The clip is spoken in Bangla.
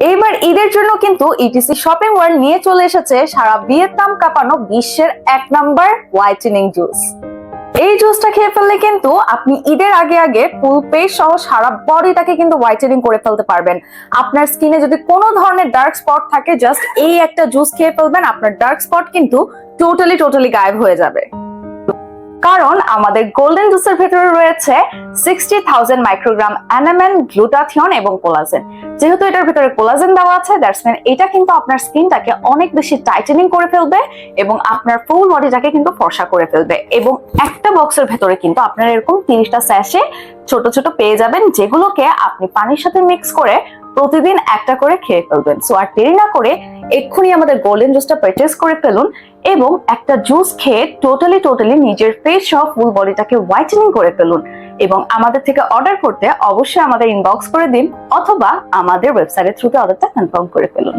এইবার ঈদের জন্য কিন্তু ইটিসি শপিং ওয়ার্ল্ড নিয়ে চলে এসেছে সারা ভিয়েতনাম কাঁপানো বিশ্বের 1 নাম্বার হোয়াইটেনিং জুস। এই জুসটা খেয়ে ফেললে কিন্তু আপনি ঈদের আগে আগে ফুল ফেস সহ সারা বডিটাকে কিন্তু হোয়াইটেনিং করে ফেলতে পারবেন। আপনার স্কিনে যদি কোনো ধরনের ডার্ক স্পট থাকে, জাস্ট এই একটা জুস খেয়ে ফেলবেন, আপনার ডার্ক স্পট কিন্তু টোটালি গায়েব হয়ে যাবে। কারণ আমাদের গোল্ডেন জুসের ভেতরে রয়েছে 60,000 মাইক্রোগ্রাম অ্যানামেন, গ্লুটাথিয়ন এবং কোলাজেন। যেহেতু এটার ভিতরে কোলাজেন দেওয়া আছে, দ্যাটস মিন এটা কিন্তু আপনার স্কিনটাকে অনেক বেশি টাইটেনিং করে ফেলবে এবং আপনার ফুল বডিটাকে কিন্তু ফর্সা করে ফেলবে। এবং একটা বক্সের ভেতরে কিন্তু আপনারা এরকম 30টা স্যাশে ছোট ছোট পেয়ে যাবেন, যেগুলোকে আপনি পানির সাথে মিক্স করে প্রতিদিন একটা করে খেয়ে ফেলবেন। সো আর দেরি না করে এক্ষুনি আমাদের গোল্ডেন জুসটা পারচেজ করে ফেলুন এবং একটা জুস খেয়ে টোটালি নিজের ফেস সহ ফুল বডিটাকে হোয়াইটেনিং করে ফেলুন। এবং আমাদের থেকে অর্ডার করতে অবশ্যই আমাদের ইনবক্স করে দিন অথবা আমাদের ওয়েবসাইটের থ্রুতে অর্ডারটা কনফার্ম করে ফেলুন।